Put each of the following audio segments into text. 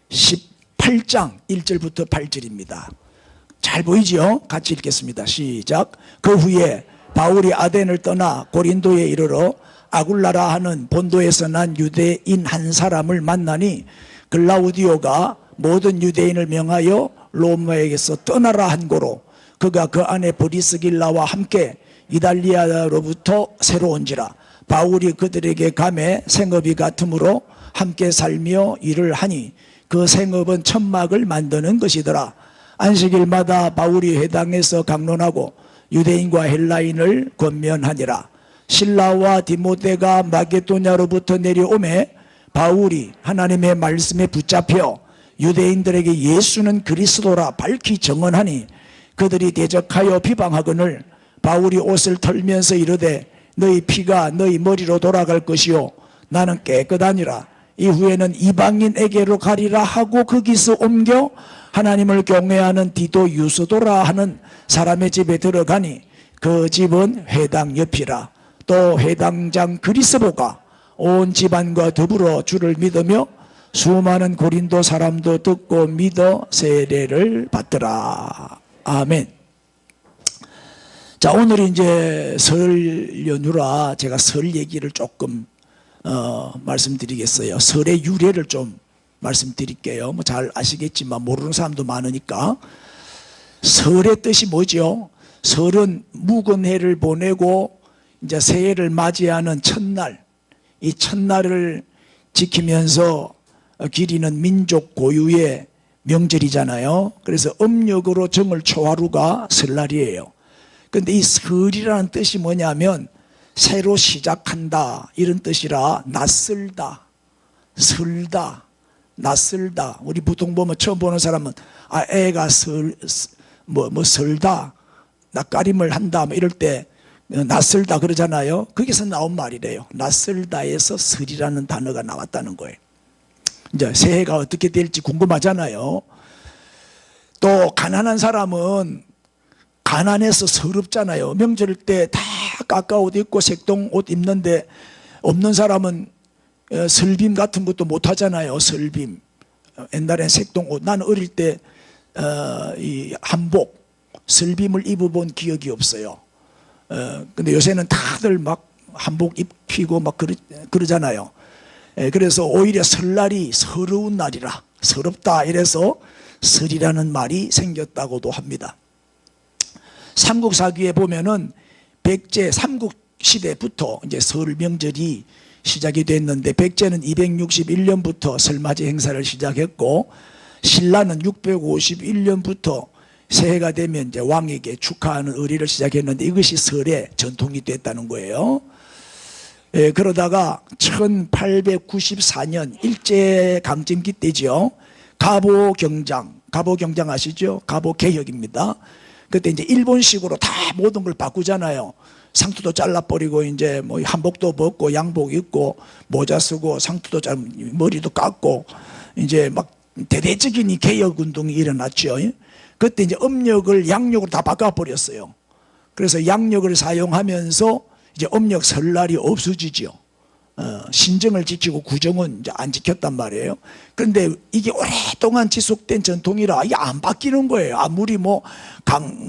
18장 1절부터 8절입니다. 잘 보이죠? 같이 읽겠습니다. 시작. 그 후에 바울이 아덴을 떠나 고린도에 이르러 아굴라라 하는 본도에서 난 유대인 한 사람을 만나니 글라우디오가 모든 유대인을 명하여 로마에게서 떠나라 한 고로 그가 그 안에 브리스길라와 함께 이달리아로부터 새로 온지라. 바울이 그들에게 감에 생업이 같으므로 함께 살며 일을 하니 그 생업은 천막을 만드는 것이더라. 안식일마다 바울이 회당에서 강론하고 유대인과 헬라인을 권면하니라. 실라와 디모데가 마게도냐로부터 내려오매 바울이 하나님의 말씀에 붙잡혀 유대인들에게 예수는 그리스도라 밝히 증언하니 그들이 대적하여 비방하거늘 바울이 옷을 털면서 이르되 너희 피가 너희 머리로 돌아갈 것이요 나는 깨끗하니라. 이후에는 이방인에게로 가리라 하고 거기서 옮겨 하나님을 경외하는 디도 유스도라 하는 사람의 집에 들어가니 그 집은 회당 옆이라. 또 회당장 그리스도가 온 집안과 더불어 주를 믿으며 수많은 고린도 사람도 듣고 믿어 세례를 받더라. 아멘. 자, 오늘 이제 설 연휴라 제가 설 얘기를 조금 말씀드리겠어요. 설의 유래를 좀 말씀드릴게요. 뭐 잘 아시겠지만 모르는 사람도 많으니까. 설의 뜻이 뭐죠? 설은 묵은 해를 보내고 이제 새해를 맞이하는 첫날, 이 첫날을 지키면서 기리는 민족 고유의 명절이잖아요. 그래서 음력으로 정월 초하루가 설날이에요. 근데 이 설이라는 뜻이 뭐냐면 새로 시작한다 이런 뜻이라 낯설다, 설다, 낯설다. 우리 보통 보면 처음 보는 사람은 애가 설다, 낯가림을 한다 뭐 이럴 때 낯설다 그러잖아요. 거기서 나온 말이래요. 낯설다에서 설이라는 단어가 나왔다는 거예요. 이제 새해가 어떻게 될지 궁금하잖아요. 또 가난한 사람은 가난해서 서럽잖아요. 명절 때 다 까까 옷 입고 색동 옷 입는데 없는 사람은 설빔 같은 것도 못 하잖아요. 설빔. 옛날엔 색동 옷. 나는 어릴 때 이 한복, 설빔을 입어본 기억이 없어요. 근데 요새는 다들 막 한복 입히고 막 그러잖아요. 그래서 오히려 설날이 서러운 날이라, 서럽다 이래서 설이라는 말이 생겼다고도 합니다. 삼국사기에 보면은 백제 삼국시대부터 이제 설 명절이 시작이 됐는데 백제는 261년부터 설맞이 행사를 시작했고 신라는 651년부터 새해가 되면 이제 왕에게 축하하는 의례를 시작했는데 이것이 설의 전통이 됐다는 거예요. 그러다가 1894년 일제강점기 때죠. 갑오경장 아시죠? 갑오개혁입니다. 그때 이제 일본식으로 다 모든 걸 바꾸잖아요. 상투도 잘라버리고 이제 뭐 한복도 벗고 양복 입고 모자 쓰고 상투도 머리도 깎고 이제 막 대대적인 이 개혁 운동이 일어났죠. 그때 이제 음력을 양력으로 다 바꿔버렸어요. 그래서 양력을 사용하면서 이제 음력 설날이 없어지죠. 신정을 지키고 구정은 이제 안 지켰단 말이에요. 그런데 이게 오랫동안 지속된 전통이라 이게 안 바뀌는 거예요. 아무리 뭐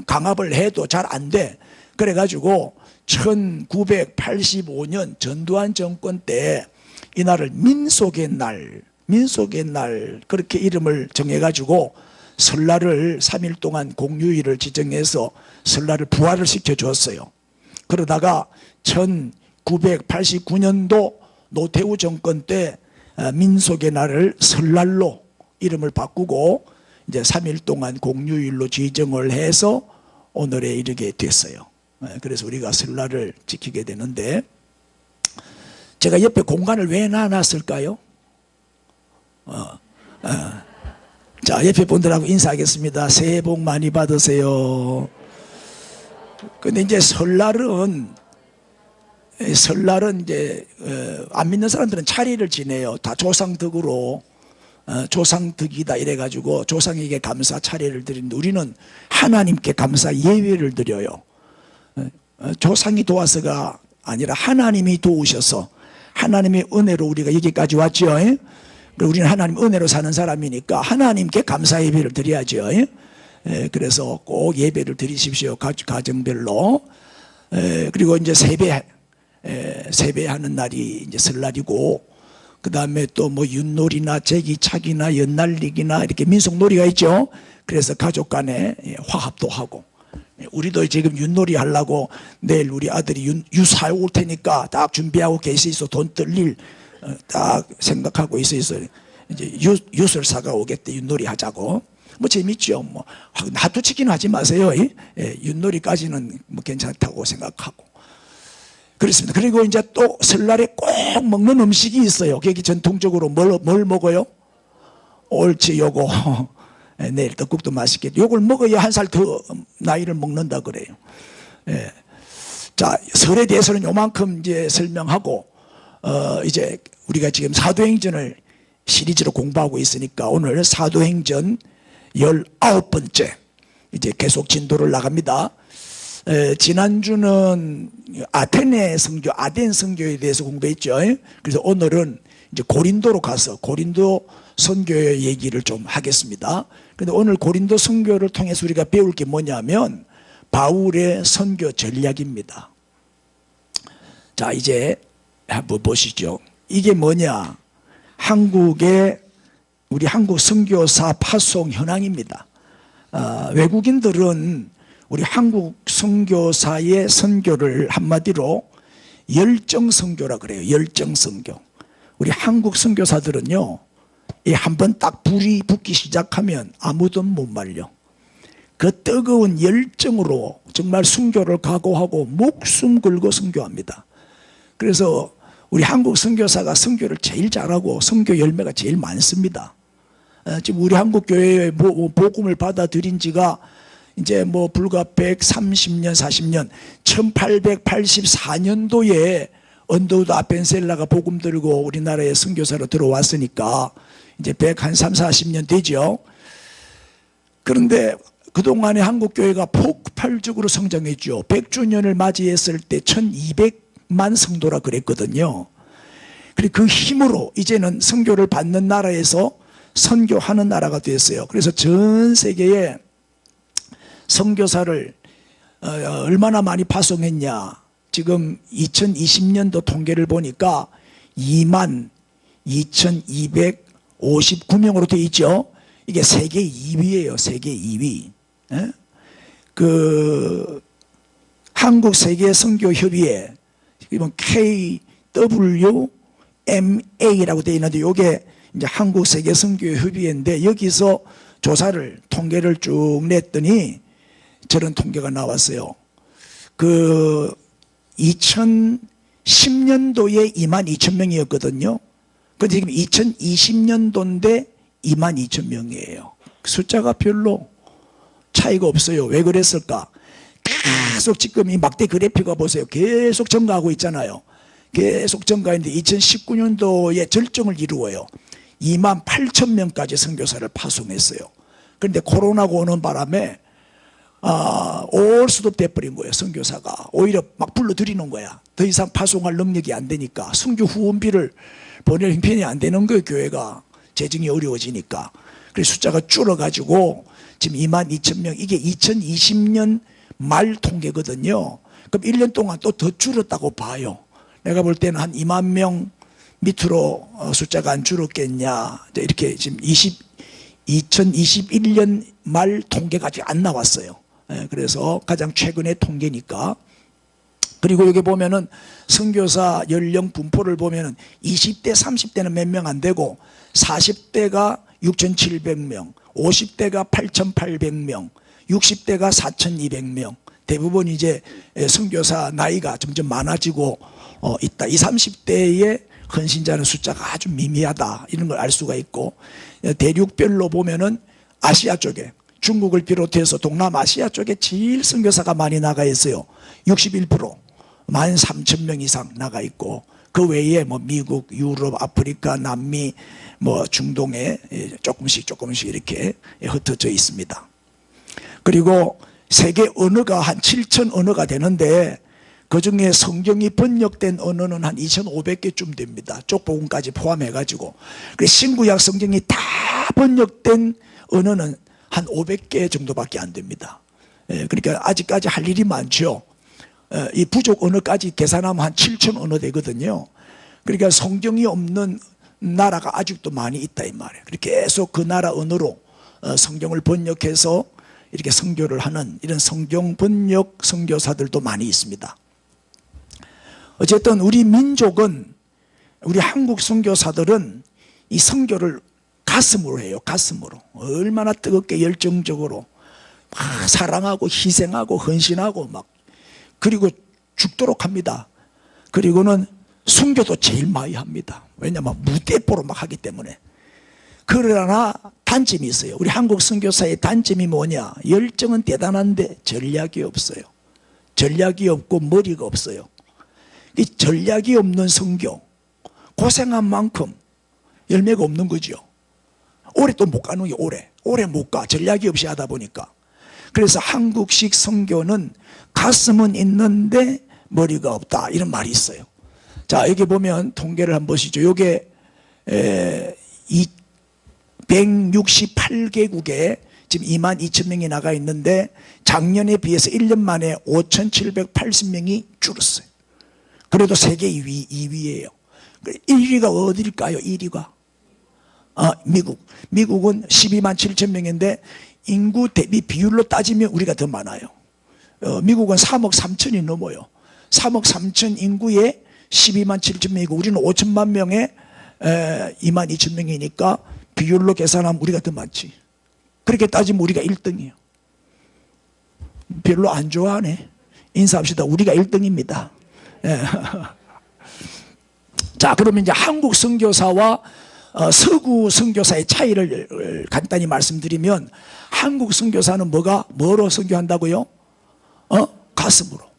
강압을 해도 잘 안 돼. 그래가지고 1985년 전두환 정권 때 이날을 민속의 날 그렇게 이름을 정해가지고 설날을 3일 동안 공휴일을 지정해서 설날을 부활을 시켜줬어요. 그러다가 1989년도 노태우 정권 때 민속의 날을 설날로 이름을 바꾸고 이제 3일 동안 공휴일로 지정을 해서 오늘에 이르게 됐어요. 그래서 우리가 설날을 지키게 되는데 제가 옆에 공간을 왜 놔놨을까요? 자, 옆에 분들하고 인사하겠습니다. 새해 복 많이 받으세요. 근데 이제 설날은 이제 안 믿는 사람들은 차례를 지내요. 다 조상덕으로 조상덕이다 이래가지고 조상에게 감사 차례를 드리는데 우리는 하나님께 감사 예배를 드려요. 조상이 도와서가 아니라 하나님이 도우셔서 하나님의 은혜로 우리가 여기까지 왔죠. 우리는 하나님 은혜로 사는 사람이니까 하나님께 감사 예배를 드려야죠. 그래서 꼭 예배를 드리십시오. 가정별로. 그리고 이제 세배하는 날이 이제 설날이고, 그 다음에 또 뭐 윷놀이나 제기차기나 연날리기나 이렇게 민속놀이가 있죠. 그래서 가족 간에 화합도 하고, 우리도 지금 윷놀이 하려고 내일 우리 아들이 유사해 올 테니까 딱 준비하고 계시소. 돈 뜰 일 딱 생각하고 있어서 이제 윷을 사가 오겠대. 윷놀이 하자고. 뭐 재밌죠. 뭐 나두치기는 하지 마세요. 윷놀이까지는 뭐 괜찮다고 생각하고 그렇습니다. 그리고 이제 또 설날에 꼭 먹는 음식이 있어요. 거기 전통적으로 뭘 먹어요? 옳지, 요거. 내일 떡국도 맛있겠죠. 요걸 먹어야 한 살 더 나이를 먹는다 그래요. 자, 설에 대해서는 요만큼 이제 설명하고, 이제 우리가 지금 사도행전을 시리즈로 공부하고 있으니까 오늘 사도행전 19번째 이제 계속 진도를 나갑니다. 지난주는 아테네 성교, 아덴 성교에 대해서 공부했죠. 그래서 오늘은 이제 고린도로 가서 고린도 선교의 얘기를 좀 하겠습니다. 그런데 오늘 고린도 선교를 통해서 우리가 배울 게 뭐냐면 바울의 선교 전략입니다. 자, 이제 한번 보시죠. 이게 뭐냐? 우리 한국 선교사 파송 현황입니다. 외국인들은 우리 한국 선교사의 선교를 한마디로 열정 선교라 그래요. 열정 선교. 우리 한국 선교사들은요, 한번 딱 불이 붙기 시작하면 아무도 못 말려. 그 뜨거운 열정으로 정말 선교를 각오하고 목숨 걸고 선교합니다. 그래서 우리 한국 선교사가 선교를 제일 잘하고 선교 열매가 제일 많습니다. 지금 우리 한국 교회의 복음을 받아들인 지가 이제 뭐 불과 130년, 40년, 1884년도에 언더우드 아펜셀라가 복음 들고 우리나라에 선교사로 들어왔으니까 이제 130, 40년 되죠. 그런데 그동안에 한국 교회가 폭발적으로 성장했죠. 100주년을 맞이했을 때 1200만 성도라 그랬거든요. 그리고 그 힘으로 이제는 선교를 받는 나라에서 선교하는 나라가 됐어요. 그래서 전 세계에 선교사를 얼마나 많이 파송했냐. 지금 2020년도 통계를 보니까 22,259명으로 되어 있죠. 이게 세계 2위예요. 세계 2위. 그 한국 세계 선교 협의회 이번 KWMA라고 되어 있는데 이게 이제 한국 세계 선교 협의회인데 여기서 조사를 통계를 쭉 냈더니 저런 통계가 나왔어요. 그 2010년도에 22,000명이었거든요. 근데 지금 2020년도인데 22,000명이에요. 숫자가 별로 차이가 없어요. 왜 그랬을까? 계속 지금 이 막대 그래프가 보세요. 계속 증가하고 있잖아요. 계속 증가했는데 2019년도에 절정을 이루어요. 28,000명까지 선교사를 파송했어요. 그런데 코로나가 오는 바람에 올 수도 돼버린 거예요. 선교사가 오히려 막 불러들이는 거야. 더 이상 파송할 능력이 안 되니까 선교 후원비를 보낼 형편이 안 되는 거예요. 교회가 재정이 어려워지니까. 그래서 숫자가 줄어가지고 지금 22,000명, 이게 2020년 말 통계거든요. 그럼 1년 동안 또 더 줄었다고 봐요. 내가 볼 때는 한 2만 명 밑으로 숫자가 안 줄었겠냐. 이렇게 지금 2021년 말 통계가 아직 안 나왔어요. 그래서 가장 최근의 통계니까. 그리고 여기 보면은 선교사 연령 분포를 보면은 20대, 30대는 몇 명 안 되고 40대가 6,700명, 50대가 8,800명, 60대가 4,200명. 대부분 이제 선교사 나이가 점점 많아지고 있다. 20, 30대의 헌신자는 숫자가 아주 미미하다. 이런 걸 알 수가 있고, 대륙별로 보면은 아시아 쪽에 중국을 비롯해서 동남아시아 쪽에 제일 선교사가 많이 나가 있어요. 61%, 13,000명 이상 나가 있고, 그 외에 뭐 미국, 유럽, 아프리카, 남미, 뭐 중동에 조금씩 이렇게 흩어져 있습니다. 그리고 세계 언어가 한 7,000 언어가 되는데 그중에 성경이 번역된 언어는 한 2500개쯤 됩니다. 쪽복음까지 포함해가지고. 신구약 성경이 다 번역된 언어는 한 500개 정도밖에 안 됩니다. 그러니까 아직까지 할 일이 많죠. 이 부족 언어까지 계산하면 한 7천 언어 되거든요. 그러니까 성경이 없는 나라가 아직도 많이 있다 이 말이에요. 계속 그 나라 언어로 성경을 번역해서 이렇게 선교를 하는 이런 성경 번역 선교사들도 많이 있습니다. 어쨌든 우리 민족은, 우리 한국 선교사들은 이 선교를 가슴으로 해요. 가슴으로. 얼마나 뜨겁게 열정적으로 막 사랑하고 희생하고 헌신하고 막, 그리고 죽도록 합니다. 그리고는 순교도 제일 많이 합니다. 왜냐하면 무대뽀로 막 하기 때문에. 그러나 단점이 있어요. 우리 한국 선교사의 단점이 뭐냐? 열정은 대단한데 전략이 없어요. 전략이 없고 머리가 없어요. 이 전략이 없는 선교, 고생한 만큼 열매가 없는 거죠. 오래 또 못 가는 게 오래 못 가. 전략이 없이 하다 보니까. 그래서 한국식 선교는 가슴은 있는데 머리가 없다, 이런 말이 있어요. 자, 여기 보면 통계를 한번 보시죠. 요게 168개국에 지금 22,000명이 나가 있는데 작년에 비해서 1년 만에 5,780명이 줄었어요. 그래도 세계 2위예요. 1위가 어딜까요? 1위가 미국. 미국은 127,000명인데 인구 대비 비율로 따지면 우리가 더 많아요. 미국은 3억 3천이 넘어요. 3억 3천 인구에 127,000명이고 우리는 5천만 명에 22,000명이니까 비율로 계산하면 우리가 더 많지. 그렇게 따지면 우리가 1등이에요. 별로 안 좋아하네. 인사합시다. 우리가 1등입니다. 예. 자, 그러면 이제 한국 선교사와 서구 선교사의 차이를 간단히 말씀드리면, 한국 선교사는 뭐로 선교한다고요? 가슴으로.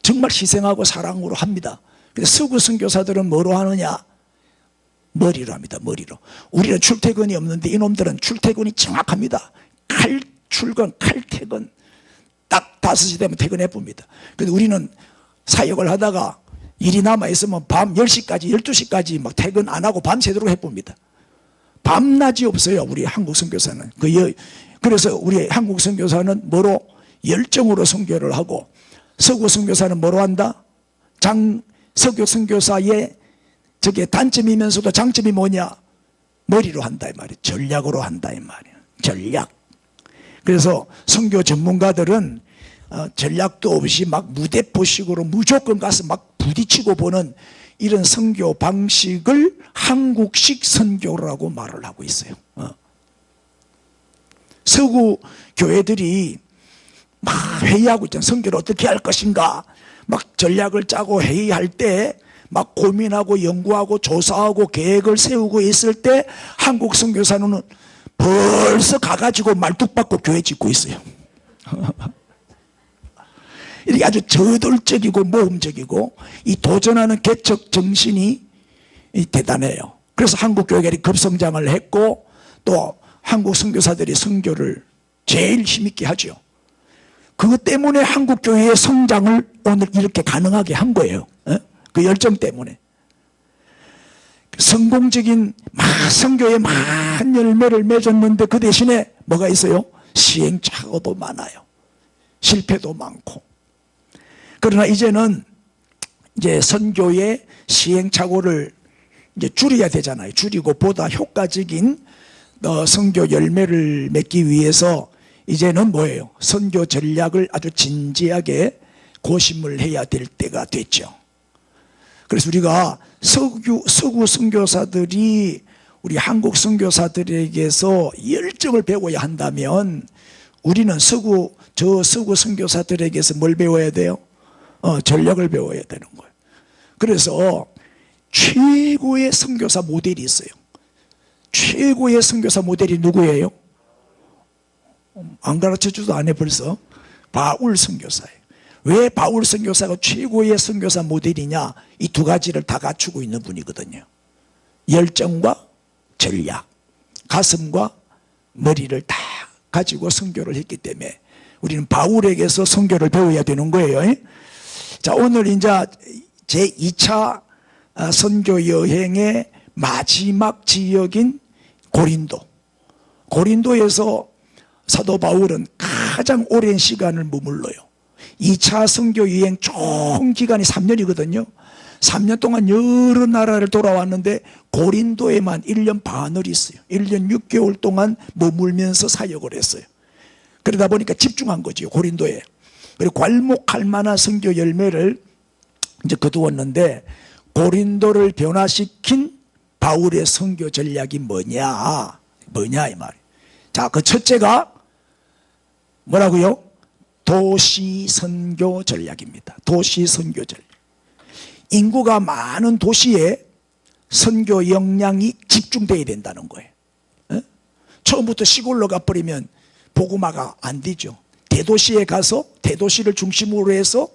정말 희생하고 사랑으로 합니다. 근데 서구 선교사들은 뭐로 하느냐? 머리로 합니다. 머리로. 우리는 출퇴근이 없는데 이놈들은 출퇴근이 정확합니다. 출근, 칼퇴근. 딱 5시 되면 퇴근해 봅니다. 근데 우리는 사역을 하다가 일이 남아있으면 밤 10시까지 12시까지 막 퇴근 안 하고 밤새도록 해봅니다. 밤낮이 없어요. 우리 한국 선교사는. 그래서 우리 한국 선교사는 뭐로? 열정으로 선교를 하고, 서구 선교사는 뭐로 한다? 서구 선교사의 저게 단점이면서도 장점이 뭐냐? 머리로 한다 이 말이에요. 전략으로 한다 이 말이에요. 전략. 그래서 선교 전문가들은 전략도 없이 막 무대포식으로 무조건 가서 막 부딪히고 보는 이런 선교 방식을 한국식 선교라고 말을 하고 있어요. 서구 교회들이 막 회의하고 있잖아요. 선교를 어떻게 할 것인가 막 전략을 짜고 회의할 때 막 고민하고 연구하고 조사하고 계획을 세우고 있을 때 한국 선교사는 벌써 가가지고 말뚝박고 교회 짓고 있어요. 이렇게 아주 저돌적이고 모험적이고 이 도전하는 개척 정신이 대단해요. 그래서 한국 교회가 급성장을 했고, 또 한국 선교사들이 선교를 제일 힘있게 하죠. 그것 때문에 한국 교회의 성장을 오늘 이렇게 가능하게 한 거예요. 그 열정 때문에. 성공적인 선교에 많은 열매를 맺었는데 그 대신에 뭐가 있어요? 시행착오도 많아요. 실패도 많고. 그러나 이제는 이제 선교의 시행착오를 이제 줄여야 되잖아요. 줄이고 보다 효과적인 선교 열매를 맺기 위해서 이제는 뭐예요? 선교 전략을 아주 진지하게 고심을 해야 될 때가 됐죠. 그래서 우리가 서구 선교사들이 우리 한국 선교사들에게서 열정을 배워야 한다면, 우리는 서구 선교사들에게서 뭘 배워야 돼요? 전략을 배워야 되는 거예요. 그래서 최고의 선교사 모델이 있어요. 최고의 선교사 모델이 누구예요? 안 가르쳐줘도 안 해 벌써. 바울 선교사예요. 왜 바울 선교사가 최고의 선교사 모델이냐? 이 두 가지를 다 갖추고 있는 분이거든요. 열정과 전략, 가슴과 머리를 다 가지고 선교를 했기 때문에 우리는 바울에게서 선교를 배워야 되는 거예요. 자, 오늘 이제 제2차 선교 여행의 마지막 지역인 고린도. 고린도에서 사도 바울은 가장 오랜 시간을 머물러요. 2차 선교 여행 총 기간이 3년이거든요. 3년 동안 여러 나라를 돌아왔는데 고린도에만 1년 반을 있어요. 1년 6개월 동안 머물면서 사역을 했어요. 그러다 보니까 집중한 거죠, 고린도에. 그리고 괄목할 만한 선교 열매를 이제 거두었는데, 고린도를 변화시킨 바울의 선교 전략이 뭐냐 이 말이에요. 자, 그 첫째가 뭐라고요? 도시 선교 전략입니다. 도시 선교 전략. 인구가 많은 도시에 선교 역량이 집중돼야 된다는 거예요. 처음부터 시골로 가버리면 복음화가 안 되죠. 대도시에 가서 대도시를 중심으로 해서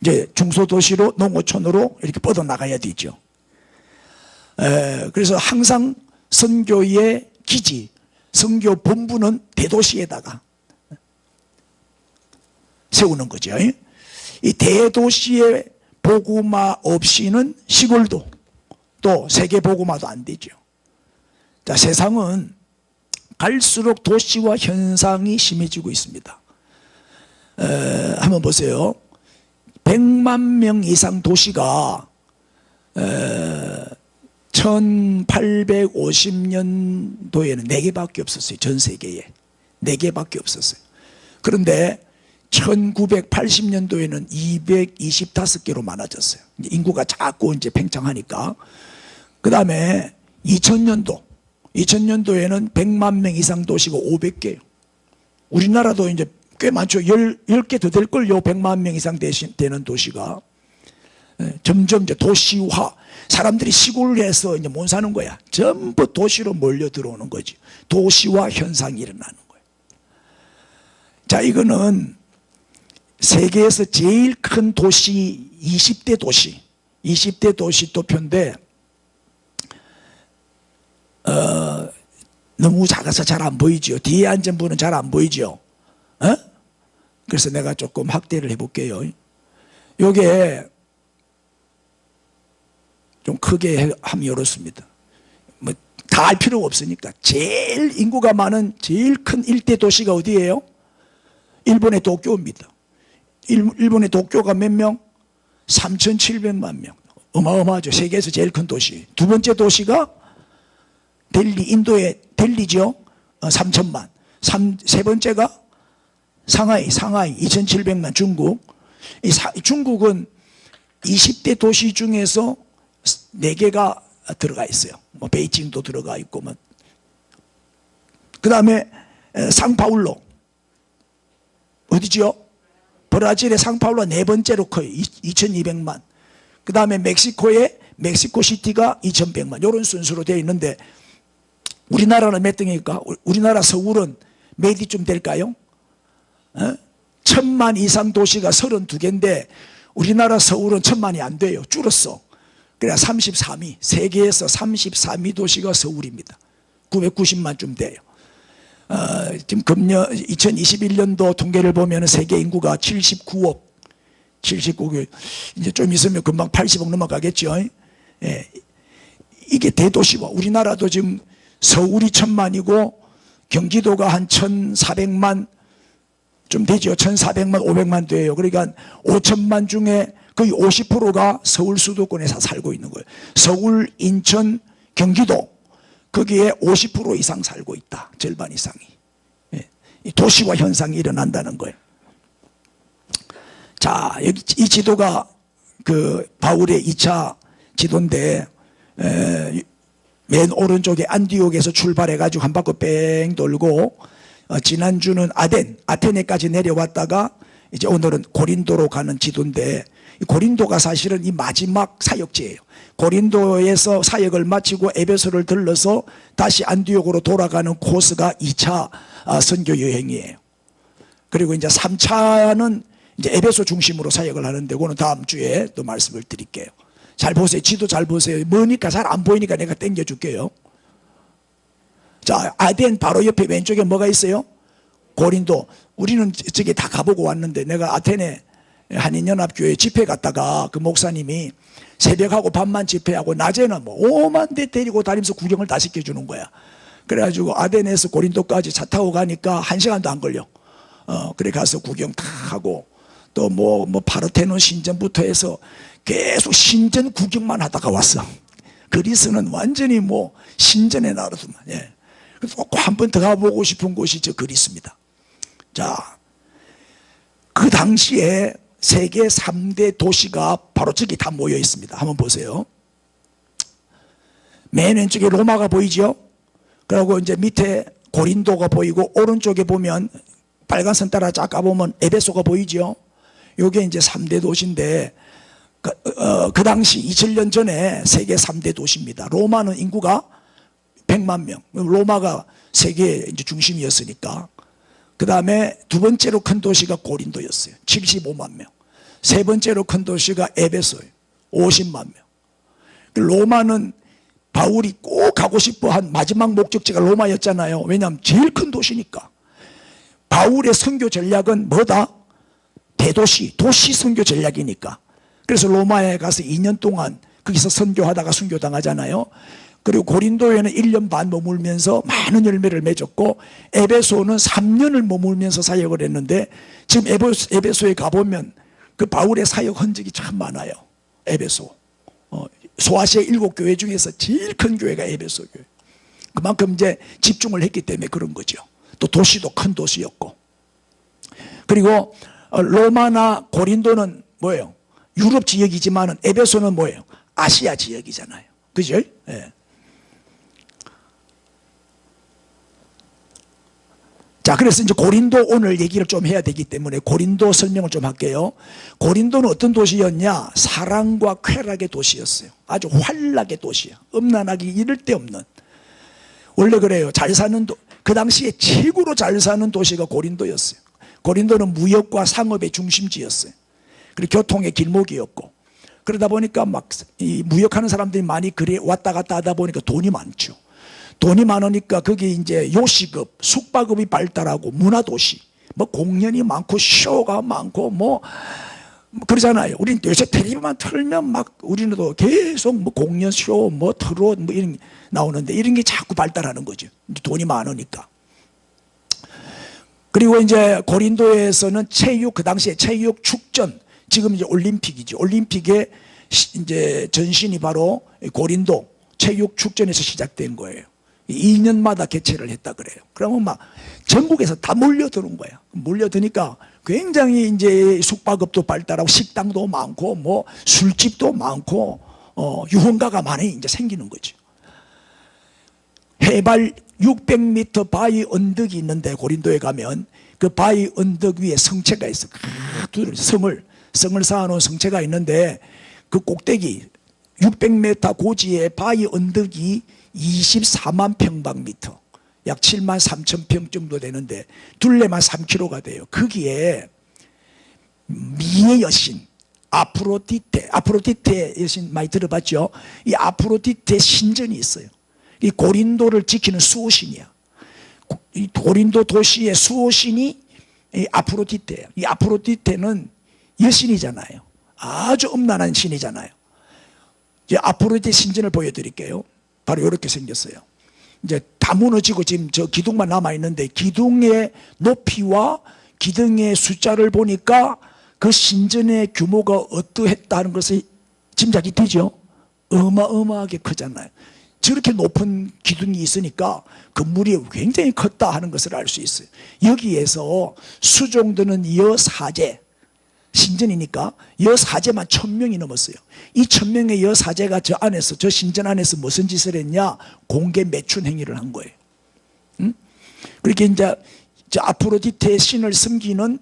이제 중소도시로 농어촌으로 이렇게 뻗어나가야 되죠. 그래서 항상 선교의 기지, 선교 본부는 대도시에다가 세우는 거죠. 이 대도시의 복음화 없이는 시골도 또 세계 복음화도 안 되죠. 자, 세상은 갈수록 도시화 현상이 심해지고 있습니다. 한번 보세요. 100만 명 이상 도시가 1850년도에는 4개밖에 없었어요. 전 세계에 4개밖에 없었어요. 그런데 1980년도에는 225개로 많아졌어요. 인구가 자꾸 이제 팽창하니까. 그 다음에 2000년도에는 100만 명 이상 도시가 500개예요. 우리나라도 이제 꽤 많죠. 10개 더 될걸요. 100만 명 이상 되는 도시가. 점점 이제 도시화. 사람들이 시골에서 이제 못 사는 거야. 전부 도시로 몰려 들어오는 거지. 도시화 현상이 일어나는 거예요. 자, 이거는 세계에서 제일 큰 도시 20대 도시 도표인데, 너무 작아서 잘 안 보이죠. 뒤에 앉은 분은 잘 안 보이죠. 그래서 내가 조금 확대를 해볼게요. 요게 좀 크게 하면 이렇습니다. 뭐 다 알 필요가 없으니까. 제일 인구가 많은 제일 큰 일대 도시가 어디예요? 일본의 도쿄입니다. 일본의 도쿄가 몇 명? 3,700만 명. 어마어마하죠. 세계에서 제일 큰 도시. 두 번째 도시가 델리, 인도의 델리죠. 3,000만. 세 번째가 상하이 2,700만. 중국. 중국은 20대 도시 중에서 4개가 들어가 있어요. 뭐 베이징도 들어가 있고 뭐. 그다음에 상파울로 어디죠? 브라질의 상파울로 4번째로 커요. 2,200만. 그다음에 멕시코의 멕시코시티가 2,100만. 이런 순서로 되어 있는데, 우리나라는 몇 등일까? 우리나라 서울은 몇이쯤 될까요? 1,000만 이상 도시가 32개인데 우리나라 서울은 1,000만이 안 돼요. 줄었어. 그래 33위. 세계에서 33위 도시가 서울입니다. 990만쯤 돼요. 지금 2021년도 통계를 보면 세계 인구가 79억. 이제 좀 있으면 금방 80억 넘어가겠죠. 예. 이게 대도시와 우리나라도 지금 서울이 1,000만이고 경기도가 한 1,400만 좀 되죠. 1,400만, 500만 돼요. 그러니까 5천만 중에 거의 50%가 서울 수도권에서 살고 있는 거예요. 서울, 인천, 경기도 거기에 50% 이상 살고 있다. 절반 이상이. 예. 이 도시화 현상이 일어난다는 거예요. 자, 여기 이 지도가 그 바울의 2차 지도인데, 맨 오른쪽에 안디옥에서 출발해가지고 한 바퀴 뺑 돌고, 지난주는 아테네까지 내려왔다가 이제 오늘은 고린도로 가는 지도인데, 고린도가 사실은 이 마지막 사역지예요. 고린도에서 사역을 마치고 에베소를 들러서 다시 안디옥으로 돌아가는 코스가 2차 선교 여행이에요. 그리고 이제 3차는 이제 에베소 중심으로 사역을 하는데, 그거는 다음 주에 또 말씀을 드릴게요. 잘 보세요. 지도 잘 보세요. 머니까 잘 안 보이니까 내가 당겨줄게요. 자, 아덴 바로 옆에 왼쪽에 뭐가 있어요? 고린도, 우리는 저기 다 가보고 왔는데, 내가 아테네 한인연합교회 집회 갔다가 그 목사님이 새벽하고 밤만 집회하고 낮에는 뭐 5만 대 데리고 다니면서 구경을 다 시켜주는 거야. 그래가지고 아테네에서 고린도까지 차 타고 가니까 1시간도 안 걸려. 그래 가서 구경 다 하고, 또 뭐 파르테논 신전부터 해서 계속 신전 구경만 하다가 왔어. 그리스는 완전히 뭐 신전의 나라더만. 예. 그래서 꼭 한 번 더 가보고 싶은 곳이 저 그리스입니다. 자, 그 당시에 세계 3대 도시가 바로 저기 다 모여 있습니다. 한번 보세요. 맨 왼쪽에 로마가 보이죠? 그리고 이제 밑에 고린도가 보이고, 오른쪽에 보면 빨간 선 따라 쫙 가보면 에베소가 보이죠? 요게 이제 3대 도시인데, 그 당시 2000년 전에 세계 3대 도시입니다. 로마는 인구가 100만 명. 로마가 세계의 이제 중심이었으니까. 그 다음에 두 번째로 큰 도시가 고린도였어요. 75만 명. 세 번째로 큰 도시가 에베소예요. 50만 명. 로마는 바울이 꼭 가고 싶어 한 마지막 목적지가 로마였잖아요. 왜냐하면 제일 큰 도시니까. 바울의 선교 전략은 뭐다? 대도시, 도시 선교 전략이니까. 그래서 로마에 가서 2년 동안 거기서 선교하다가 순교당하잖아요. 그리고 고린도에는 1년 반 머물면서 많은 열매를 맺었고, 에베소는 3년을 머물면서 사역을 했는데, 지금 에베소에 가보면 그 바울의 사역 흔적이 참 많아요. 에베소. 소아시아 7교회 중에서 제일 큰 교회가 에베소 교회. 그만큼 이제 집중을 했기 때문에 그런 거죠. 또 도시도 큰 도시였고. 그리고 로마나 고린도는 뭐예요? 유럽 지역이지만은 에베소는 뭐예요? 아시아 지역이잖아요. 그죠? 예. 자, 그래서 이제 고린도 오늘 얘기를 좀 해야 되기 때문에 고린도 설명을 좀 할게요. 고린도는 어떤 도시였냐? 사랑과 쾌락의 도시였어요. 아주 환락의 도시야. 음란하기 이를 데 없는. 원래 그래요. 잘 사는 그 당시에 최고로 잘 사는 도시가 고린도였어요. 고린도는 무역과 상업의 중심지였어요. 그리고 교통의 길목이었고, 그러다 보니까 막 이 무역하는 사람들이 많이 그래 왔다 갔다 하다 보니까 돈이 많죠. 돈이 많으니까 거기 이제 요식업, 숙박업이 발달하고, 문화도시, 뭐 공연이 많고 쇼가 많고 뭐 그러잖아요. 우리는 요새 텔레비만 틀면 막 우리는 또 계속 뭐 공연 쇼, 뭐 트롯 뭐 이런 게 나오는데, 이런 게 자꾸 발달하는 거죠. 돈이 많으니까. 그리고 이제 고린도에서는 체육, 그 당시에 체육 축전, 지금 이제 올림픽이죠. 올림픽의 이제 전신이 바로 고린도 체육 축전에서 시작된 거예요. 2년마다 개최를 했다 그래요. 그러면 막 전국에서 다 몰려드는 거야. 몰려드니까 굉장히 이제 숙박업도 발달하고 식당도 많고 뭐 술집도 많고 유흥가가 많이 이제 생기는 거죠. 해발 600m 바위 언덕이 있는데, 고린도에 가면 그 바위 언덕 위에 성체가 있어. 성을 쌓아놓은 성체가 있는데, 그 꼭대기 600m 고지의 바위 언덕이 24만 평방미터, 약 7만 3천 평 정도 되는데 둘레만 3km가 돼요. 거기에 미의 여신 아프로디테 여신 많이 들어봤죠? 이 아프로디테 신전이 있어요. 이 고린도를 지키는 수호신이야. 이 고린도 도시의 수호신이 이 아프로디테예요. 이 아프로디테는 여신이잖아요. 아주 음란한 신이잖아요. 이제 아프로디테 신전을 보여드릴게요. 바로 이렇게 생겼어요. 이제 다 무너지고 지금 저 기둥만 남아 있는데, 기둥의 높이와 기둥의 숫자를 보니까 그 신전의 규모가 어떠했다는 것이 짐작이 되죠. 어마어마하게 크잖아요. 저렇게 높은 기둥이 있으니까 건물이 굉장히 컸다 하는 것을 알 수 있어요. 여기에서 수종드는 여사제, 신전이니까 여사제만 1000명이 넘었어요. 이 1000명의 여사제가 저 안에서, 저 신전 안에서 무슨 짓을 했냐? 공개 매춘 행위를 한 거예요. 그렇게 이제 저 아프로디테의 신을 섬기는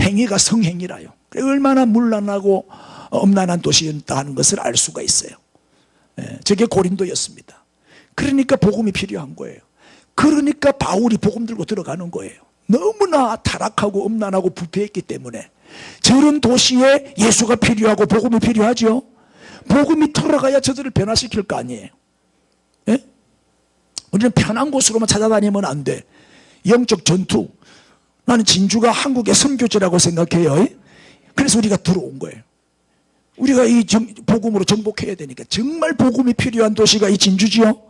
행위가 성행위라요. 얼마나 문란하고 엄란한 도시였다 하는 것을 알 수가 있어요. 저게 고린도였습니다. 그러니까 복음이 필요한 거예요. 그러니까 바울이 복음 들고 들어가는 거예요. 너무나 타락하고 엄란하고 부패했기 때문에. 저런 도시에 예수가 필요하고 복음이 필요하죠. 복음이 들어가야 저들을 변화시킬 거 아니에요. 예? 우리는 편한 곳으로만 찾아다니면 안 돼. 영적 전투, 나는 진주가 한국의 선교지라고 생각해요. 그래서 우리가 들어온 거예요. 우리가 이 복음으로 정복해야 되니까. 정말 복음이 필요한 도시가 이 진주지요.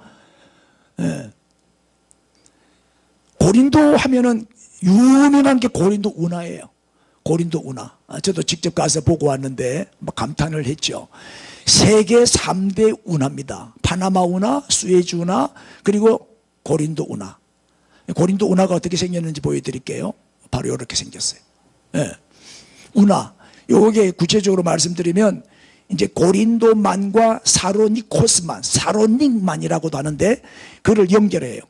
예. 고린도 하면은 유명한 게 고린도 운하예요. 고린도 운하. 저도 직접 가서 보고 왔는데 막 감탄을 했죠. 세계 3대 운하입니다. 파나마 운하, 수에즈 운하, 그리고 고린도 운하. 고린도 운하가 어떻게 생겼는지 보여드릴게요. 바로 이렇게 생겼어요. 예. 운하. 요게 구체적으로 말씀드리면 이제 고린도만과 사로니코스만, 사로닉만이라고도 하는데 그를 연결해요.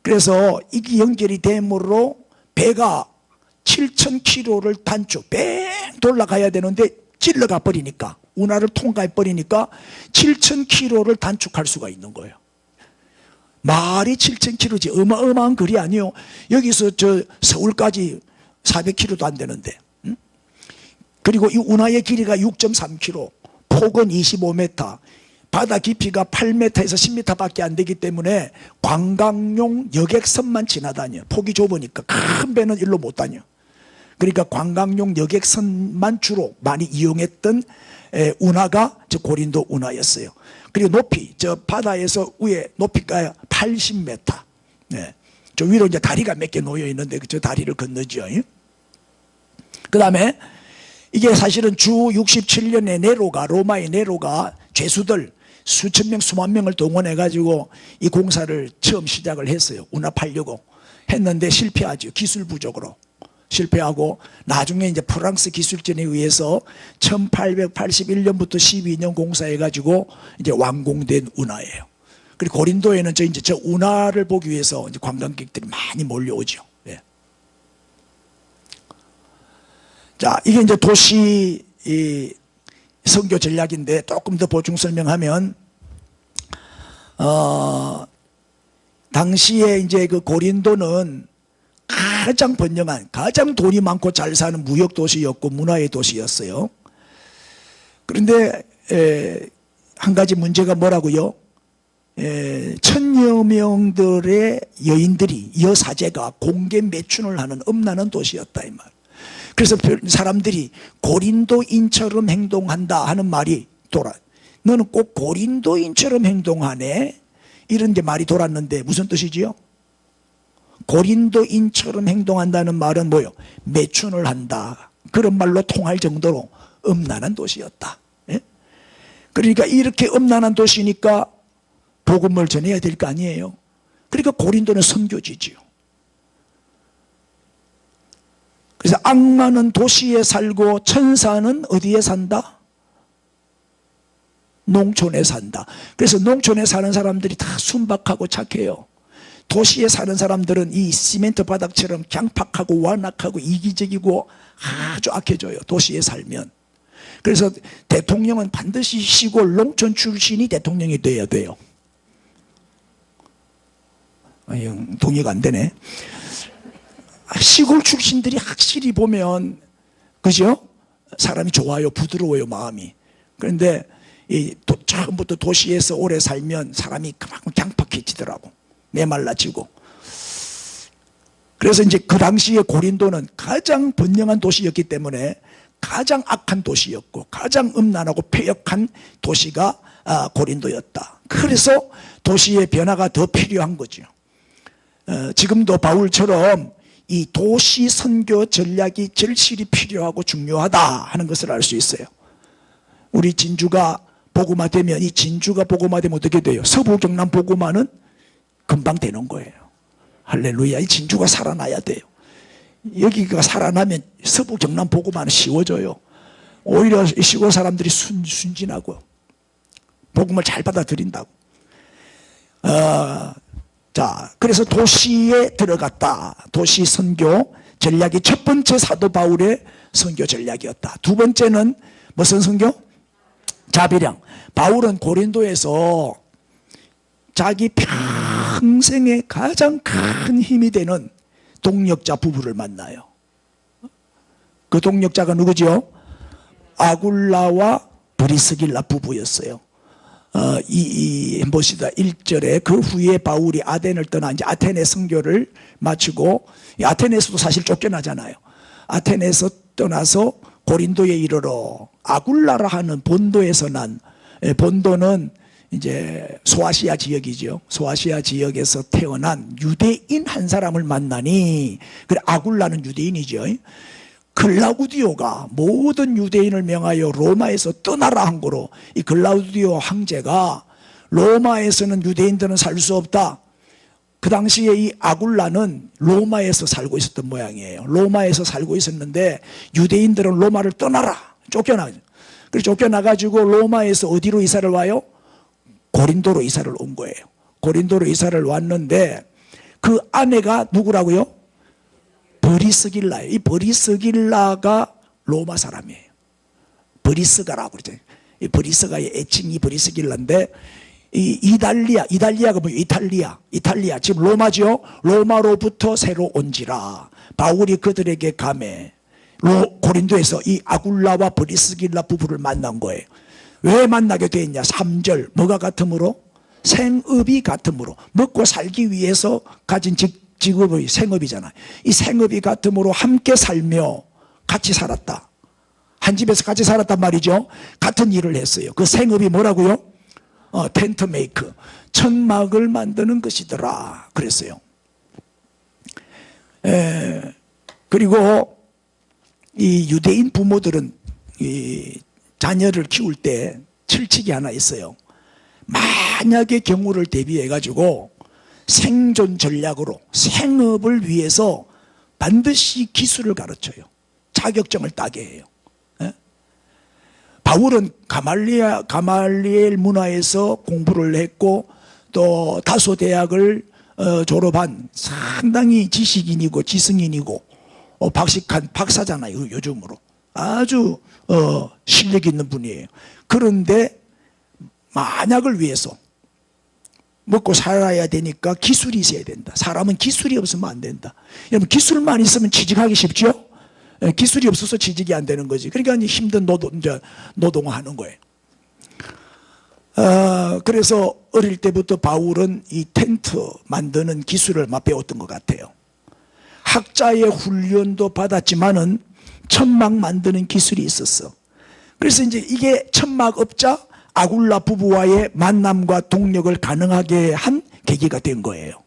그래서 이게 연결이 됨으로 배가 7,000km를 단축, 뺑 돌아가야 되는데 찔러가 버리니까, 운하를 통과해 버리니까 7,000km를 단축할 수가 있는 거예요. 말이 7,000km지 어마어마한 거리 아니에요. 여기서 저 서울까지 400km도 안 되는데. 그리고 이 운하의 길이가 6.3km, 폭은 25m, 바다 깊이가 8m에서 10m밖에 안 되기 때문에 관광용 여객선만 지나다녀요. 폭이 좁으니까 큰 배는 일로 못 다녀. 그러니까 관광용 여객선만 주로 많이 이용했던 운하가 저 고린도 운하였어요. 그리고 높이, 저 바다에서 위에 높이가 80m. 네. 저 위로 이제 다리가 몇 개 놓여 있는데 저 다리를 건너죠. 그 다음에 이게 사실은 주 67년에 네로가, 로마의 네로가 죄수들 수천 명, 수만 명을 동원해가지고 이 공사를 처음 시작을 했어요. 운합하려고 했는데 실패하죠. 기술 부족으로 실패하고 나중에 이제 프랑스 기술진에 의해서 1881년부터 12년 공사해가지고 이제 완공된 운하예요. 그리고 고린도에는 이제 저 운하를 보기 위해서 이제 관광객들이 많이 몰려오죠. 예. 자, 이게 이제 도시 선교 전략인데 조금 더 보충 설명하면, 당시에 이제 그 고린도는 가장 번영한, 가장 돈이 많고 잘 사는 무역 도시였고 문화의 도시였어요. 그런데 한 가지 문제가 뭐라고요? 1,000여 명들의 여인들이, 여사제가 공개 매춘을 하는 엄란한 도시였다 이 말. 그래서 사람들이 고린도인처럼 행동한다 하는 말이 돌아. 너는 꼭 고린도인처럼 행동하네, 이런 게 말이 돌았는데 무슨 뜻이지요? 고린도인처럼 행동한다는 말은 뭐요? 매춘을 한다, 그런 말로 통할 정도로 엄란한 도시였다. 예? 그러니까 이렇게 엄란한 도시니까 복음을 전해야 될 거 아니에요. 그러니까 고린도는 선교지지요. 그래서 악마는 도시에 살고 천사는 어디에 산다? 농촌에 산다. 그래서 농촌에 사는 사람들이 다 순박하고 착해요. 도시에 사는 사람들은 이 시멘트 바닥처럼 강팍하고 완악하고 이기적이고 아주 악해져요, 도시에 살면. 그래서 대통령은 반드시 시골 농촌 출신이 대통령이 돼야 돼요. 동의가 안 되네. 시골 출신들이 확실히 보면, 그죠? 사람이 좋아요, 부드러워요, 마음이. 그런데 처음부터 도시에서 오래 살면 사람이 그만큼 강팍해지더라고. 메말라지고. 그래서 이제 그 당시에 고린도는 가장 번영한 도시였기 때문에 가장 악한 도시였고 가장 음란하고 폐역한 도시가 고린도였다. 그래서 도시의 변화가 더 필요한 거죠. 지금도 바울처럼 이 도시 선교 전략이 절실히 필요하고 중요하다 하는 것을 알 수 있어요. 우리 진주가 복음화되면, 이 진주가 복음화되면 어떻게 돼요? 서부 경남 복음화는 금방 되는 거예요. 할렐루야. 이 진주가 살아나야 돼요. 여기가 살아나면 서부 경남 복음화는 쉬워져요. 오히려 시골 사람들이 순진하고 복음을 잘 받아들인다고. 자, 그래서 도시에 들어갔다. 도시 선교 전략이 첫 번째 사도 바울의 선교 전략이었다. 두 번째는 무슨 선교? 자비량. 바울은 고린도에서 자기 평생에 가장 큰 힘이 되는 동력자 부부를 만나요. 그 동력자가 누구죠? 아굴라와 브리스길라 부부였어요. 봅시다. 1절에 그 후에 바울이 아덴을 떠나 이제 아테네 선교를 마치고, 아테네에서도 사실 쫓겨나잖아요. 아테네에서 떠나서 고린도에 이르러 아굴라라 하는 본도에서 난, 본도는 이제 소아시아 지역이죠. 소아시아 지역에서 태어난 유대인 한 사람을 만나니, 그래 아굴라는 유대인이죠. 글라우디오가 모든 유대인을 명하여 로마에서 떠나라 한 거로, 이 글라우디오 황제가 로마에서는 유대인들은 살 수 없다. 그 당시에 이 아굴라는 로마에서 살고 있었던 모양이에요. 로마에서 살고 있었는데 유대인들은 로마를 떠나라, 쫓겨나죠. 그래서 쫓겨나가지고 로마에서 어디로 이사를 와요? 고린도로 이사를 온 거예요. 고린도로 이사를 왔는데 그 아내가 누구라고요? 브리스길라예요. 이 브리스길라가 로마 사람이에요. 브리스가라고 그러죠. 이 브리스가의 애칭이 브리스길라인데, 이 이탈리아가 뭐예요? 이탈리아 지금 로마죠. 로마로부터 새로 온지라 바울이 그들에게 가매 고린도에서 이 아굴라와 브리스길라 부부를 만난 거예요. 왜 만나게 됐냐? 3절 뭐가 같으므로? 생업이 같으므로. 먹고 살기 위해서 가진 직업의 생업이잖아요. 이 생업이 같으므로 함께 살며 같이 살았다. 한 집에서 같이 살았단 말이죠. 같은 일을 했어요. 그 생업이 뭐라고요? 텐트 메이크, 천막을 만드는 것이더라 그랬어요. 그리고 이 유대인 부모들은 이 자녀를 키울 때 철칙이 하나 있어요. 만약의 경우를 대비해 가지고 생존 전략으로 생업을 위해서 반드시 기술을 가르쳐요. 자격증을 따게 해요. 바울은 가말리엘 문화에서 공부를 했고 또 다소 대학을 졸업한 상당히 지식인이고 지성인이고 박식한 박사잖아요. 요즘으로 아주 실력 있는 분이에요. 그런데 만약을 위해서 먹고 살아야 되니까 기술이 있어야 된다. 사람은 기술이 없으면 안 된다. 여러분 기술만 있으면 취직하기 쉽죠? 기술이 없어서 취직이 안 되는 거지. 그러니까 힘든 노동하는 거예요. 그래서 어릴 때부터 바울은 이 텐트 만드는 기술을 배웠던 것 같아요. 학자의 훈련도 받았지만은 천막 만드는 기술이 있었어. 그래서 이제 이게 천막업자 아굴라 부부와의 만남과 동력을 가능하게 한 계기가 된 거예요.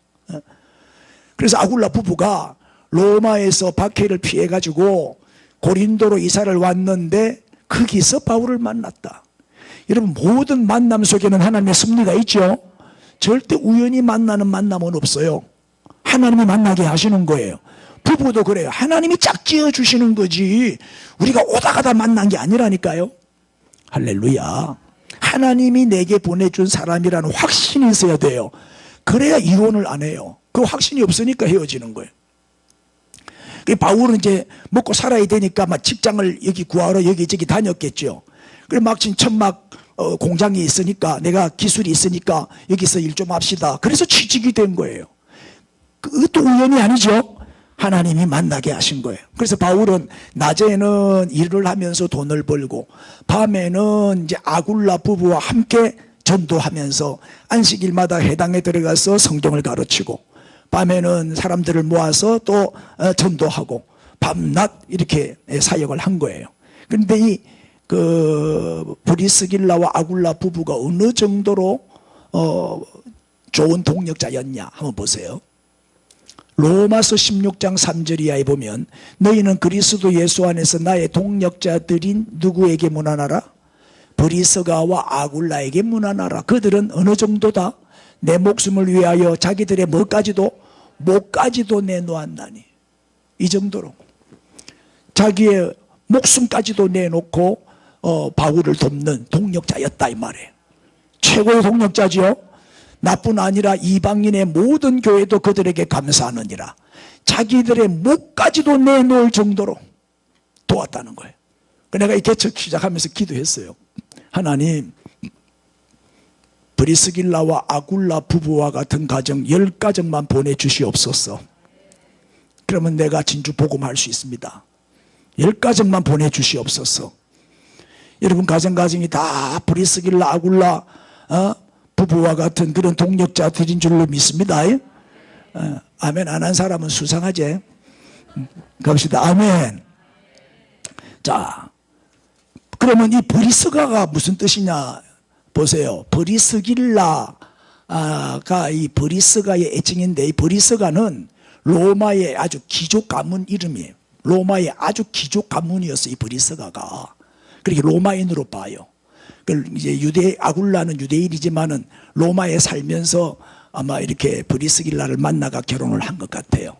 그래서 아굴라 부부가 로마에서 박해를 피해가지고 고린도로 이사를 왔는데 거기서 바울을 만났다. 여러분 모든 만남 속에는 하나님의 섭리가 있죠. 절대 우연히 만나는 만남은 없어요. 하나님이 만나게 하시는 거예요. 부부도 그래요. 하나님이 짝지어 주시는 거지 우리가 오다 가다 만난 게 아니라니까요. 할렐루야. 하나님이 내게 보내준 사람이라는 확신이 있어야 돼요. 그래야 이혼을 안 해요. 그 확신이 없으니까 헤어지는 거예요. 바울은 이제 먹고 살아야 되니까 막 직장을 여기 구하러 여기저기 다녔겠죠. 그래 막 천막 공장이 있으니까 내가 기술이 있으니까 여기서 일 좀 합시다. 그래서 취직이 된 거예요. 그것도 우연이 아니죠. 하나님이 만나게 하신 거예요. 그래서 바울은 낮에는 일을 하면서 돈을 벌고 밤에는 이제 아굴라 부부와 함께 전도하면서 안식일마다 해당에 들어가서 성경을 가르치고 밤에는 사람들을 모아서 또 전도하고 밤낮 이렇게 사역을 한 거예요. 그런데 이 브리스길라와 아굴라 부부가 어느 정도로 좋은 동력자였냐 한번 보세요. 로마서 16장 3절 이하에 보면 너희는 그리스도 예수 안에서 나의 동력자들인 누구에게 문안하라? 브리스가와 아굴라에게 문안하라. 그들은 어느 정도다? 내 목숨을 위하여 자기들의 목까지도 내놓았나니. 이 정도로 자기의 목숨까지도 내놓고 바울을 돕는 동력자였다 이 말이에요. 최고의 동력자지요. 나뿐 아니라 이방인의 모든 교회도 그들에게 감사하느니라. 자기들의 목까지도 내놓을 정도로 도왔다는 거예요. 내가 이 개척 시작하면서 기도했어요. 하나님, 브리스길라와 아굴라 부부와 같은 가정 10가정만 보내주시옵소서. 그러면 내가 진주 복음할 수 있습니다. 10가정만 보내주시옵소서. 여러분 가정이 다 브리스길라 아굴라 부부와 같은 그런 동력자들인 줄로 믿습니다. 아멘 안 한 사람은 수상하지. 갑시다. 아멘. 자, 그러면 이 브리스가가 무슨 뜻이냐 보세요. 브리스길라가 이 브리스가의 애칭인데, 이 브리스가는 로마의 아주 귀족 가문 이름이에요. 로마의 아주 귀족 가문이었어요, 이 브리스가가. 그렇게 로마인으로 봐요. 이제 아굴라는 유대인이지만은 로마에 살면서 아마 이렇게 브리스길라를 만나가 결혼을 한 것 같아요.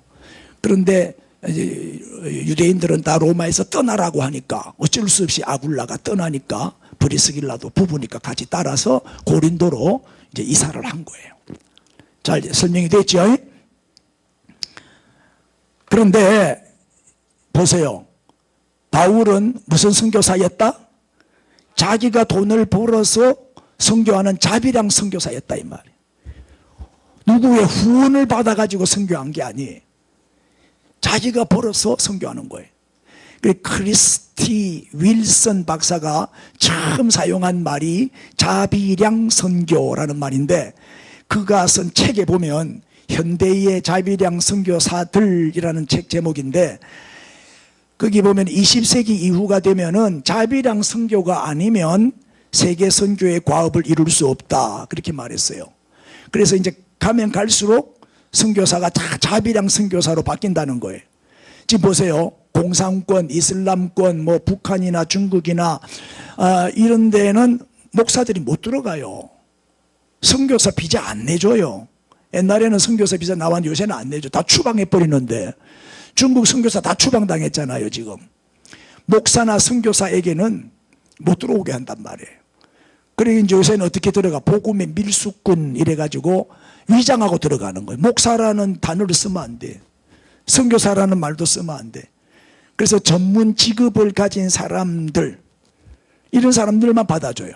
그런데 이제 유대인들은 다 로마에서 떠나라고 하니까 어쩔 수 없이 아굴라가 떠나니까 브리스길라도 부부니까 같이 따라서 고린도로 이제 이사를 한 거예요. 잘 설명이 됐죠? 그런데 보세요. 바울은 무슨 선교사였다? 자기가 돈을 벌어서 선교하는 자비랑 선교사였다 이 말이에요. 누구의 후원을 받아가지고 선교한 게 아니에요. 자기가 벌어서 선교하는 거예요. 크리스티 윌슨 박사가 처음 사용한 말이 자비량 선교라는 말인데, 그가 쓴 책에 보면 현대의 자비량 선교사들이라는 책 제목인데, 거기 보면 20세기 이후가 되면은 자비량 선교가 아니면 세계 선교의 과업을 이룰 수 없다, 그렇게 말했어요. 그래서 이제 가면 갈수록 선교사가 다 자비량 선교사로 바뀐다는 거예요. 지금 보세요. 공산권, 이슬람권, 뭐 북한이나 중국이나 이런 데는 목사들이 못 들어가요. 선교사 비자 안 내줘요. 옛날에는 선교사 비자 나왔는데 요새는 안 내줘. 다 추방해 버리는데. 중국 선교사 다 추방당했잖아요 지금. 목사나 선교사에게는 못 들어오게 한단 말이에요. 그래 이제 요새는 어떻게 들어가? 복음의 밀수꾼 이래가지고 위장하고 들어가는 거예요. 목사라는 단어를 쓰면 안 돼. 선교사라는 말도 쓰면 안 돼. 그래서 전문 직업을 가진 사람들, 이런 사람들만 받아줘요.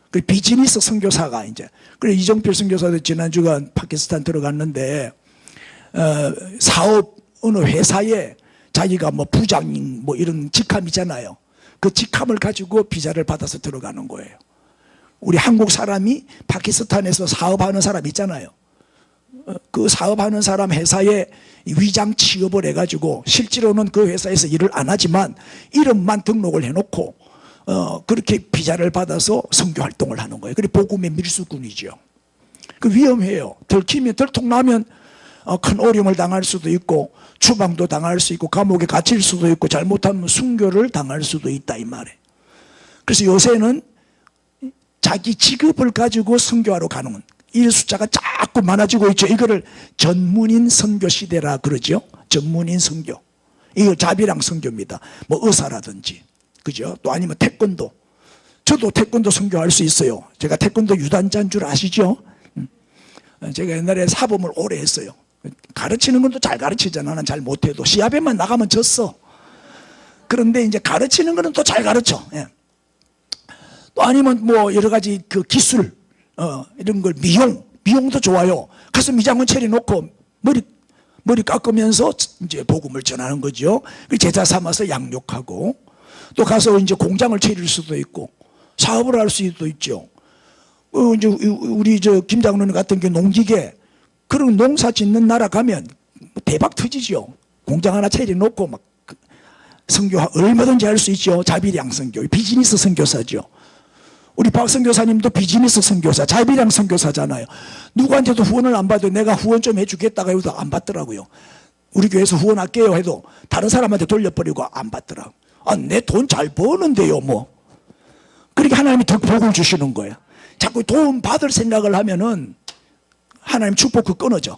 그 비즈니스 선교사가 이제. 그래 이정필 선교사도 지난주간 파키스탄 들어갔는데 사업 어느 회사에 자기가 뭐 부장 뭐 이런 직함이잖아요. 그 직함을 가지고 비자를 받아서 들어가는 거예요. 우리 한국 사람이 파키스탄에서 사업하는 사람 있잖아요. 그 사업하는 사람 회사에 위장 취업을 해가지고 실제로는 그 회사에서 일을 안 하지만 이름만 등록을 해놓고 그렇게 비자를 받아서 선교 활동을 하는 거예요. 그게 복음의 밀수꾼이죠. 그 위험해요. 들통나면 큰 어려움을 당할 수도 있고 추방도 당할 수 있고 감옥에 갇힐 수도 있고 잘못하면 순교를 당할 수도 있다 이 말이에요. 그래서 요새는 자기 직업을 가지고 선교하러 가는 이 숫자가 자꾸 많아지고 있죠. 이거를 전문인 선교 시대라 그러죠. 전문인 선교. 이거 자비랑 선교입니다. 뭐 의사라든지, 그죠? 또 아니면 태권도. 저도 태권도 선교할 수 있어요. 제가 태권도 유단자인 줄 아시죠? 제가 옛날에 사범을 오래 했어요. 가르치는 건 또 잘 가르치잖아. 나는 잘 못해도 시합에만 나가면 졌어. 그런데 이제 가르치는 거는 또 잘 가르쳐. 예. 또 아니면 뭐 여러 가지 그 기술, 이런 걸 미용도 좋아요. 가서 미장원 차려놓고 머리 깎으면서 이제 복음을 전하는 거죠. 제자 삼아서 양육하고, 또 가서 이제 공장을 차릴 수도 있고 사업을 할 수도 있죠. 이제 우리 김 장로님 같은 경우 농기계, 그런 농사 짓는 나라 가면 대박 터지죠. 공장 하나 차려놓고 막 선교 얼마든지 할 수 있죠. 자비량 선교, 비즈니스 선교사죠. 우리 박 선교사님도 비즈니스 선교사, 자비량 선교사잖아요. 누구한테도 후원을 안 받아도 내가 후원 좀 해주겠다가 해도 안 받더라고요. 우리 교회에서 후원할게요 해도 다른 사람한테 돌려버리고 안 받더라고. 내 돈 잘 버는데요 뭐. 그렇게 하나님이 더 복을 주시는 거예요. 자꾸 도움 받을 생각을 하면은 하나님 축복 끊어져.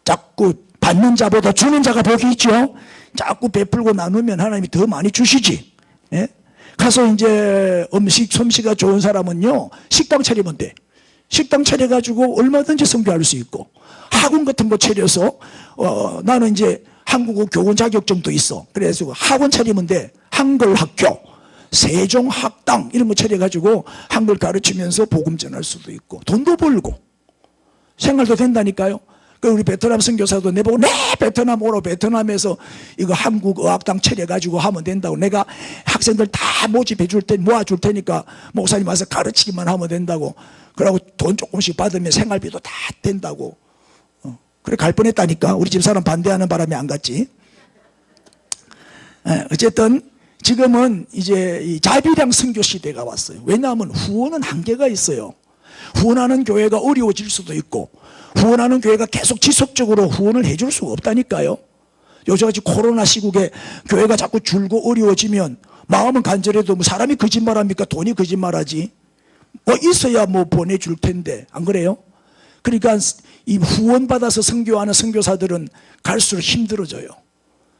자꾸 받는 자보다 주는 자가 복이 있죠. 자꾸 베풀고 나누면 하나님이 더 많이 주시지. 예? 가서 이제 음식 솜씨가 좋은 사람은요 식당 차리면 돼. 식당 차려가지고 얼마든지 선교할 수 있고, 학원 같은 거 차려서 나는 이제 한국어 교원 자격증도 있어. 그래서 학원 차리면 돼. 한글 학교, 세종학당 이런 거 차려가지고 한글 가르치면서 복음 전할 수도 있고 돈도 벌고 생활도 된다니까요. 그 우리 베트남 선교사도 내보고 네 베트남 오라, 베트남에서 이거 한국 어학당 차려가지고 하면 된다고, 내가 학생들 다 모집해 줄 테니 모아줄 테니까 목사님 와서 가르치기만 하면 된다고, 그러고 돈 조금씩 받으면 생활비도 다 된다고. 그래 갈 뻔했다니까. 우리 집 사람 반대하는 바람에 안 갔지. 어쨌든 지금은 이제 이 자비량 선교 시대가 왔어요. 왜냐하면 후원은 한계가 있어요. 후원하는 교회가 어려워질 수도 있고, 후원하는 교회가 계속 지속적으로 후원을 해줄 수가 없다니까요. 요즘같이 코로나 시국에 교회가 자꾸 줄고 어려워지면 마음은 간절해도 뭐 사람이 거짓말합니까? 돈이 거짓말하지. 뭐 있어야 뭐 보내줄 텐데, 안 그래요? 그러니까 이 후원받아서 선교하는 선교사들은 갈수록 힘들어져요.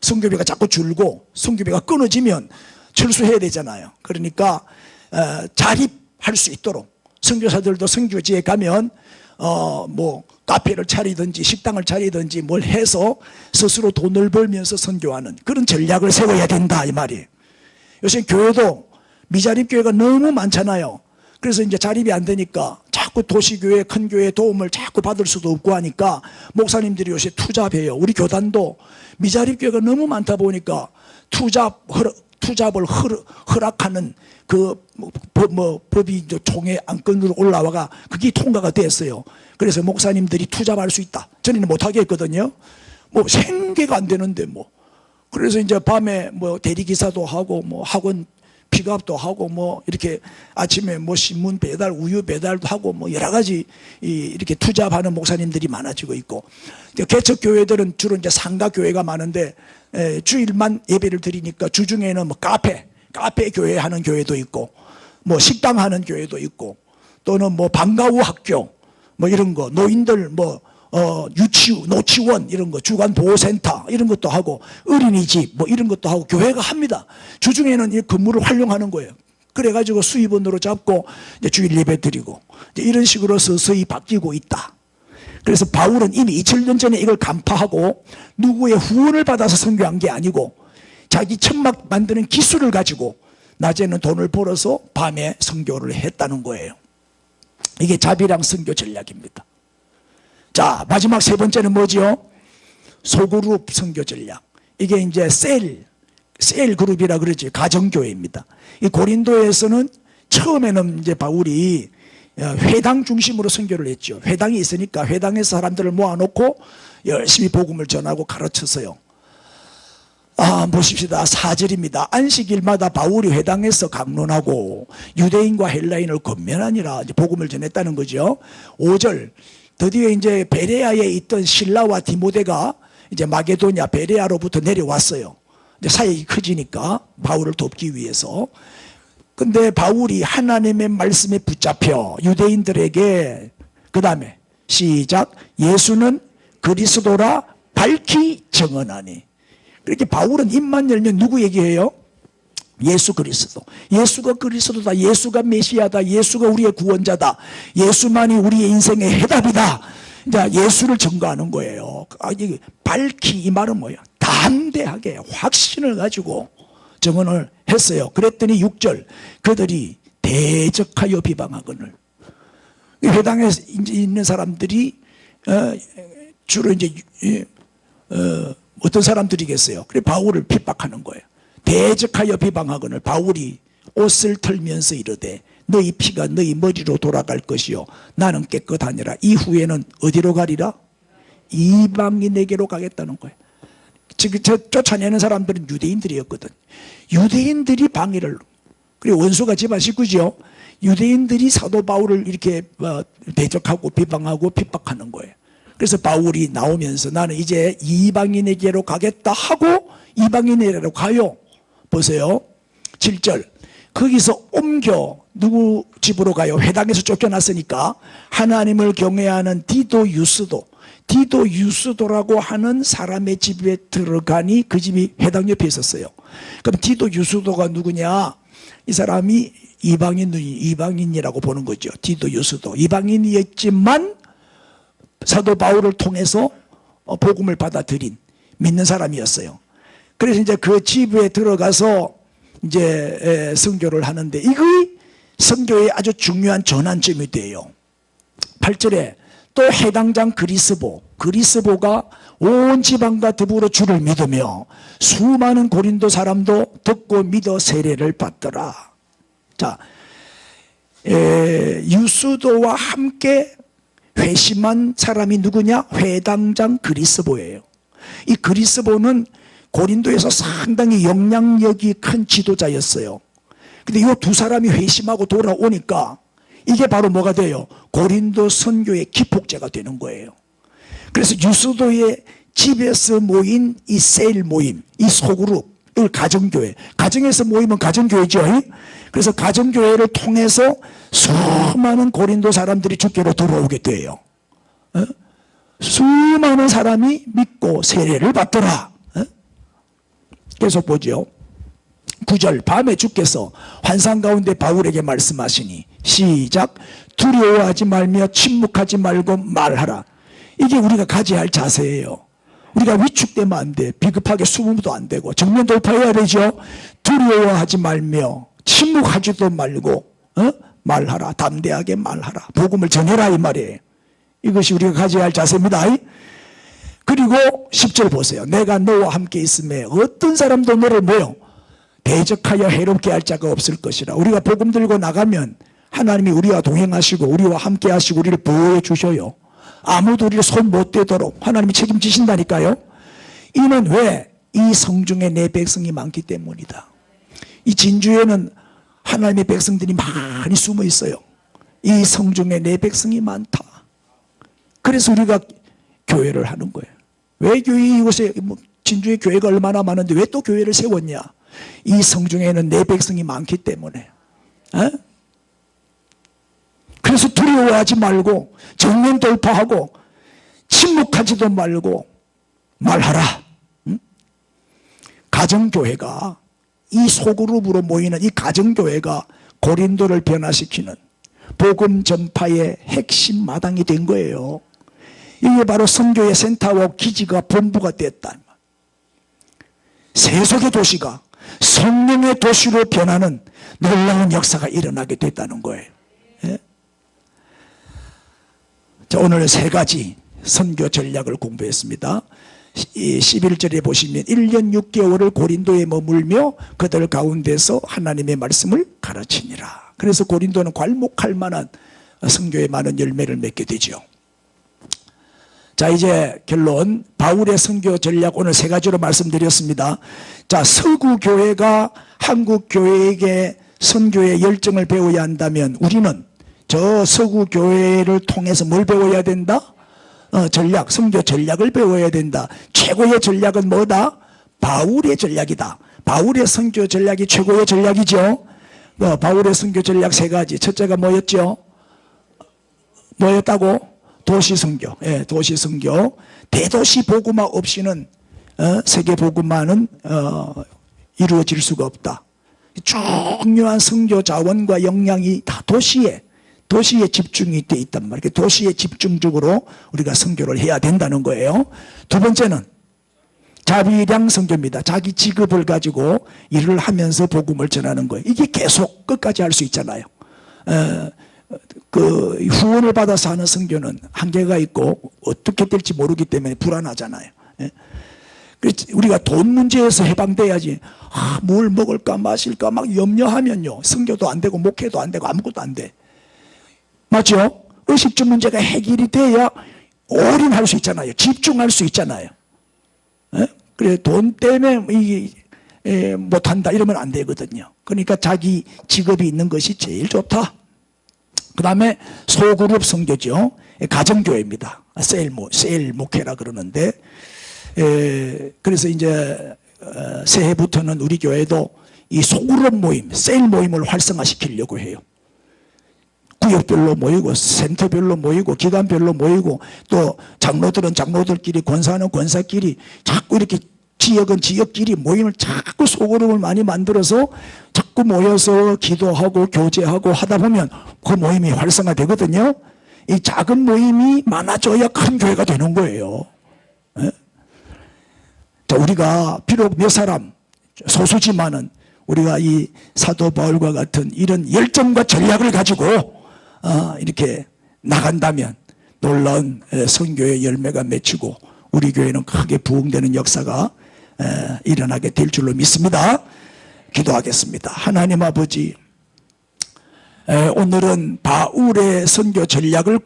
선교비가 자꾸 줄고 선교비가 끊어지면 철수해야 되잖아요. 그러니까 자립할 수 있도록 선교사들도 선교지에 가면 뭐 카페를 차리든지 식당을 차리든지 뭘 해서 스스로 돈을 벌면서 선교하는 그런 전략을 세워야 된다 이 말이에요. 요새 교회도 미자립 교회가 너무 많잖아요. 그래서 이제 자립이 안 되니까 자꾸 도시교회, 큰 교회의 도움을 자꾸 받을 수도 없고 하니까 목사님들이 요새 투잡해요. 우리 교단도 미자립 교회가 너무 많다 보니까 투잡을 허락하는 그 법이 총회 안건으로 올라와가 그게 통과가 됐어요. 그래서 목사님들이 투잡할 수 있다. 전에는 못하게 했거든요. 뭐 생계가 안 되는데 뭐. 그래서 이제 밤에 뭐 대리기사도 하고 뭐 학원 픽업도 하고 뭐 이렇게 아침에 뭐 신문 배달, 우유 배달도 하고 뭐 여러 가지 이렇게 투잡하는 목사님들이 많아지고 있고, 개척 교회들은 주로 이제 상가 교회가 많은데 주일만 예배를 드리니까 주중에는 뭐 카페 교회 하는 교회도 있고, 뭐 식당 하는 교회도 있고, 또는 뭐 방과후 학교 뭐 이런 거, 노인들 뭐 노치원 이런 거, 주간보호센터 이런 것도 하고, 어린이집 뭐 이런 것도 하고 교회가 합니다. 주중에는 이 건물을 활용하는 거예요. 그래가지고 수입원으로 잡고 이제 주일 예배 드리고 이제 이런 식으로 서서히 바뀌고 있다. 그래서 바울은 이미 2000년 전에 이걸 간파하고 누구의 후원을 받아서 선교한 게 아니고 자기 천막 만드는 기술을 가지고 낮에는 돈을 벌어서 밤에 선교를 했다는 거예요. 이게 자비랑 선교 전략입니다. 자, 마지막 세 번째는 뭐지요? 소그룹 선교 전략. 이게 이제 셀 그룹이라 그러지. 가정교회입니다. 이 고린도에서는 처음에는 이제 바울이 회당 중심으로 선교를 했죠. 회당이 있으니까 회당에서 사람들을 모아놓고 열심히 복음을 전하고 가르쳤어요. 보십시다. 4절입니다. 안식일마다 바울이 회당에서 강론하고 유대인과 헬라인을 권면하니라 이제 복음을 전했다는 거죠. 5절. 드디어 이제 베레아에 있던 실라와 디모데가 이제 마게도냐 베레아로부터 내려왔어요. 이제 사역이 커지니까 바울을 돕기 위해서. 근데 바울이 하나님의 말씀에 붙잡혀 유대인들에게 그 다음에 시작, 예수는 그리스도라 밝히 증언하니. 그렇게 바울은 입만 열면 누구 얘기해요? 예수 그리스도. 예수가 그리스도다. 예수가 메시아다. 예수가 우리의 구원자다. 예수만이 우리의 인생의 해답이다. 이제 예수를 증거하는 거예요. 밝히 이 말은 뭐예요? 담대하게 확신을 가지고 증언을 했어요. 그랬더니 6절, 그들이 대적하여 비방하거늘. 회당에 있는 사람들이 주로 이제 어떤 사람들이겠어요? 그래 바울을 핍박하는 거예요. 대적하여 비방하거늘 바울이 옷을 털면서 이르되 너희 피가 너희 머리로 돌아갈 것이요 나는 깨끗하니라. 이후에는 어디로 가리라? 이방인에게로 가겠다는 거예요. 지금 쫓아내는 사람들은 유대인들이었거든. 유대인들이 방해를, 그리고 원수가 집안 식구죠. 유대인들이 사도 바울을 이렇게 대적하고 비방하고 핍박하는 거예요. 그래서 바울이 나오면서 나는 이제 이방인에게로 가겠다 하고 이방인에게로 가요. 보세요. 7절. 거기서 옮겨 누구 집으로 가요? 회당에서 쫓겨났으니까 하나님을 경외하는 디도 유스도라고 하는 사람의 집에 들어가니 그 집이 회당 옆에 있었어요. 그럼 디도 유스도가 누구냐? 이 사람이 이방인이라고 보는 거죠. 디도 유스도 이방인이었지만 사도 바울을 통해서 복음을 받아들인 믿는 사람이었어요. 그래서 이제 그 집에 들어가서 이제 선교를 하는데 이게 선교의 아주 중요한 전환점이 돼요. 8절에 또 해당장 그리스보가 온 지방과 더불어 주를 믿으며 수많은 고린도 사람도 듣고 믿어 세례를 받더라. 자, 유수도와 함께 회심한 사람이 누구냐? 회당장 그리스보예요. 이 그리스보는 고린도에서 상당히 영향력이 큰 지도자였어요. 근데 이 두 사람이 회심하고 돌아오니까 이게 바로 뭐가 돼요? 고린도 선교의 기폭제가 되는 거예요. 그래서 유수도의 집에서 모인 이 셀 모임, 이 소그룹, 이걸 가정교회, 가정에서 모이면 가정교회죠. 그래서 가정교회를 통해서 수많은 고린도 사람들이 주께로 돌아오게 돼요. 수많은 사람이 믿고 세례를 받더라. 계속 보죠. 9절, 밤에 주께서 환상 가운데 바울에게 말씀하시니 시작. 두려워하지 말며 침묵하지 말고 말하라. 이게 우리가 가져야 할 자세예요. 우리가 위축되면 안 돼. 비급하게 숨으면 안 되고 정면 돌파해야 되죠. 두려워하지 말며 침묵하지도 말고 말하라. 담대하게 말하라. 복음을 전해라 이 말이에요. 이것이 우리가 가져야 할 자세입니다. 그리고 10절 보세요. 내가 너와 함께 있음에 어떤 사람도 너를 대적하여 해롭게 할 자가 없을 것이라. 우리가 복음 들고 나가면 하나님이 우리와 동행하시고 우리와 함께 하시고 우리를 보호해 주셔요. 아무도 우리를 손 못 대도록 하나님이 책임지신다니까요. 이는 왜? 이 성중에 내 백성이 많기 때문이다. 이 진주에는 하나님의 백성들이 많이 숨어 있어요. 이 성중에 내 백성이 많다. 그래서 우리가 교회를 하는 거예요. 왜 교회 이곳에 진주의 교회가 얼마나 많은데 왜 또 교회를 세웠냐? 이 성중에는 내 백성이 많기 때문에. 그래서 두려워하지 말고 정면 돌파하고 침묵하지도 말고 말하라. 가정교회가 이 소그룹으로 모이는 이 가정교회가 고린도를 변화시키는 복음 전파의 핵심 마당이 된 거예요. 이게 바로 선교의 센터와 기지가 본부가 됐다. 세속의 도시가 성령의 도시로 변하는 놀라운 역사가 일어나게 됐다는 거예요. 자, 오늘 세 가지 선교 전략을 공부했습니다. 11절에 보시면 1년 6개월을 고린도에 머물며 그들 가운데서 하나님의 말씀을 가르치니라. 그래서 고린도는 괄목할 만한 선교의 많은 열매를 맺게 되죠. 자, 이제 결론. 바울의 선교 전략 오늘 세 가지로 말씀드렸습니다. 자, 서구 교회가 한국 교회에게 선교의 열정을 배워야 한다면 우리는 저 서구 교회를 통해서 뭘 배워야 된다? 전략, 선교 전략을 배워야 된다. 최고의 전략은 뭐다? 바울의 전략이다. 바울의 선교 전략이 최고의 전략이죠. 바울의 선교 전략 세 가지. 첫째가 뭐였죠? 뭐였다고? 도시 선교. 예, 도시 선교. 대도시 복음화 없이는 세계 복음화는 이루어질 수가 없다. 중요한 선교 자원과 역량이 다 도시에 집중이 돼 있단 말이에요. 도시에 집중적으로 우리가 선교를 해야 된다는 거예요. 두 번째는 자비량 선교입니다. 자기 직업을 가지고 일을 하면서 복음을 전하는 거예요. 이게 계속 끝까지 할 수 있잖아요. 그 후원을 받아서 하는 선교는 한계가 있고 어떻게 될지 모르기 때문에 불안하잖아요. 우리가 돈 문제에서 해방돼야지. 뭘 먹을까 마실까 막 염려하면요, 선교도 안 되고 목회도 안 되고 아무것도 안 돼. 맞죠? 의식주 문제가 해결이 돼야 올인할 수 있잖아요. 집중할 수 있잖아요. 그래, 돈 때문에 못한다 이러면 안 되거든요. 그러니까 자기 직업이 있는 것이 제일 좋다. 그 다음에 소그룹 선교죠. 가정교회입니다. 셀 목회라 그러는데, 그래서 이제 새해부터는 우리 교회도 이 소그룹 모임, 셀 모임을 활성화시키려고 해요. 구역별로 모이고 센터별로 모이고 기관별로 모이고 또 장로들은 장로들끼리 권사는 권사끼리 자꾸 이렇게 지역은 지역끼리 모임을 자꾸 소그룹을 많이 만들어서 자꾸 모여서 기도하고 교제하고 하다 보면 그 모임이 활성화되거든요. 이 작은 모임이 많아져야 큰 교회가 되는 거예요. 자, 우리가 비록 몇 사람 소수지만은 우리가 이 사도 바울과 같은 이런 열정과 전략을 가지고 이렇게 나간다면 놀라운 선교의 열매가 맺히고 우리 교회는 크게 부흥되는 역사가 일어나게 될 줄로 믿습니다. 기도하겠습니다. 하나님 아버지, 오늘은 바울의 선교 전략을